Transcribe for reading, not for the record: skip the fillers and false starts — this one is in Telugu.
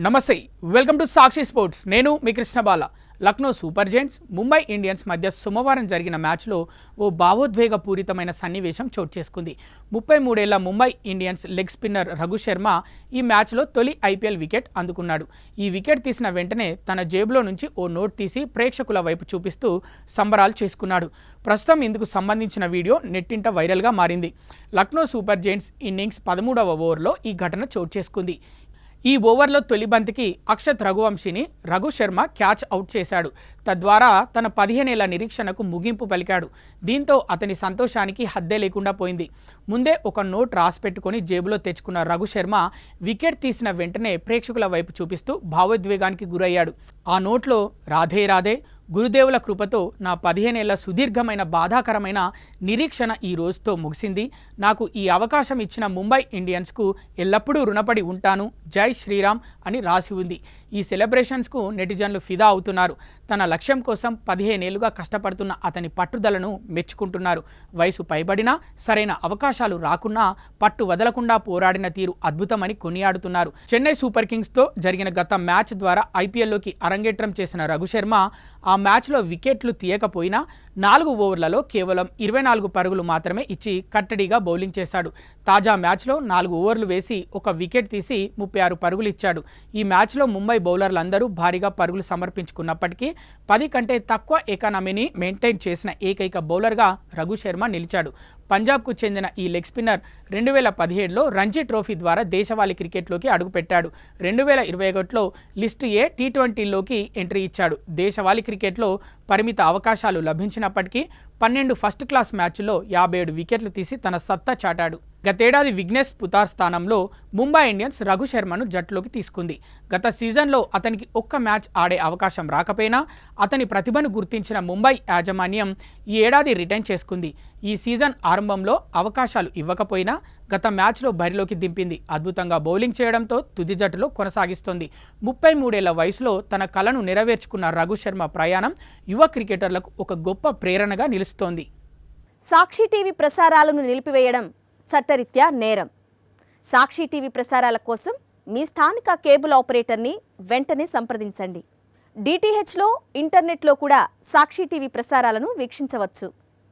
నమస్తే వెల్కమ్ టు సాక్షి స్పోర్ట్స్ నేను మీ Krishnabala Lucknow Super Giants Mumbai Indians మధ్య సోమవారం జరిగిన మ్యాచ్లో ఓ భావోద్వేగపూరితమైన సన్నివేశం చోటు చేసుకుంది 33 ఏళ్ల Mumbai Indians leg spinner Raghu Sharma ఈ మ్యాచ్లో తొలి ఐపీఎల్ వికెట్ అందుకున్నాడు. ఈ వికెట్ తీసిన వెంటనే తన జేబులో నుంచి ఓ నోట్ తీసి ప్రేక్షకుల వైపు చూపిస్తూ సంబరాలు చేసుకున్నాడు. ప్రస్తుతం ఇందుకు సంబంధించిన వీడియో నెట్టింట వైరల్గా మారింది. లక్నో సూపర్ జైంట్స్ ఇన్నింగ్స్ 13వ ఓవర్లో ఈ ఘటన చోటు చేసుకుంది. ఈ ఓవర్లో తొలి బంతికి అక్షత్ రఘువంశీని రఘు శర్మ క్యాచ్ అవుట్ చేశాడు. తద్వారా తన 15 ఏళ్ల నిరీక్షణకు ముగింపు పలికాడు. దీంతో అతని సంతోషానికి హద్దే లేకుండా పోయింది. ముందే ఒక నోట్ రాసిపెట్టుకొని జేబులో తెచ్చుకున్న రఘు శర్మ వికెట్ తీసిన వెంటనే ప్రేక్షకుల వైపు చూపిస్తూ భావోద్వేగానికి గురయ్యాడు. ఆ నోట్లో రాధే రాధే గురుదేవుల కృపతో నా 15 ఏళ్ల సుదీర్ఘమైన బాధాకరమైన నిరీక్షణ ఈ రోజుతో ముగిసింది. నాకు ఈ అవకాశం ఇచ్చిన ముంబై ఇండియన్స్కు ఎల్లప్పుడూ రుణపడి ఉంటాను, జై శ్రీరామ్ అని రాసి ఉంది. ఈ సెలబ్రేషన్స్కు నెటిజన్లు ఫిదా అవుతున్నారు. తన లక్ష్యం కోసం 15 ఏళ్లుగా కష్టపడుతున్న అతని పట్టుదలను మెచ్చుకుంటున్నారు. వయసు పైబడినా సరైన అవకాశాలు రాకున్నా పట్టు వదలకుండా పోరాడిన తీరు అద్భుతమని కొనియాడుతున్నారు. చెన్నై సూపర్ కింగ్స్తో జరిగిన గత మ్యాచ్ ద్వారా ఐపీఎల్లోకి అరంగేట్రం చేసిన రఘు శర్మ ఆ మ్యాచ్లో వికెట్లు తీయకపోయినా 4 ఓవర్లలో కేవలం 24 పరుగులు మాత్రమే ఇచ్చి కట్టడిగా బౌలింగ్ చేశాడు. తాజా మ్యాచ్లో 4 ఓవర్లు వేసి ఒక వికెట్ తీసి 36 పరుగులు ఇచ్చాడు. ఈ మ్యాచ్లో ముంబై బౌలర్లందరూ భారీగా పరుగులు సమర్పించుకున్నప్పటికీ 10 కంటే తక్కువ ఎకానమీని మెయింటైన్ చేసిన ఏకైక బౌలర్గా రఘు శర్మ నిలిచాడు. పంజాబ్కు చెందిన ఈ లెగ్ స్పిన్నర్ 2017లో రంజీ ట్రోఫీ ద్వారా దేశవాళీ క్రికెట్లోకి అడుగుపెట్టాడు. 2021లో లిస్ట్ ఏ టీ20లోకి ఎంట్రీ ఇచ్చాడు. దేశవాళీ క్రికెట్లో పరిమిత అవకాశాలు లభించినప్పటికీ 12 ఫస్ట్ క్లాస్ మ్యాచ్ల్లో 57 వికెట్లు తీసి తన సత్తా చాటాడు. గతేడాది విఘ్నేష్ పుతార్ స్థానంలో ముంబై ఇండియన్స్ రఘు శర్మను జట్టులోకి తీసుకుంది. గత సీజన్లో అతనికి ఒక్క మ్యాచ్ ఆడే అవకాశం రాకపోయినా అతని ప్రతిభను గుర్తించిన ముంబై యాజమాన్యం ఈ ఏడాది రిటైన్ చేసుకుంది. ఈ సీజన్ ఆరంభంలో అవకాశాలు ఇవ్వకపోయినా గత మ్యాచ్లో బరిలోకి దింపింది. అద్భుతంగా బౌలింగ్ చేయడంతో తుది జట్టులో కొనసాగిస్తోంది. 33 ఏళ్ల వయసులో తన కలను నెరవేర్చుకున్న రఘు శర్మ ప్రయాణం యువ క్రికెటర్లకు ఒక గొప్ప ప్రేరణగా నిలుస్తోంది. సాక్షి టీవీ ప్రసారాలను నిలిపివేయడం చట్టరీత్యా నేరం. సాక్షి టీవీ ప్రసారాల కోసం మీ స్థానిక కేబుల్ ఆపరేటర్ని వెంటనే సంప్రదించండి. డిటిహెచ్లో ఇంటర్నెట్లో కూడా సాక్షి టీవీ ప్రసారాలను వీక్షించవచ్చు.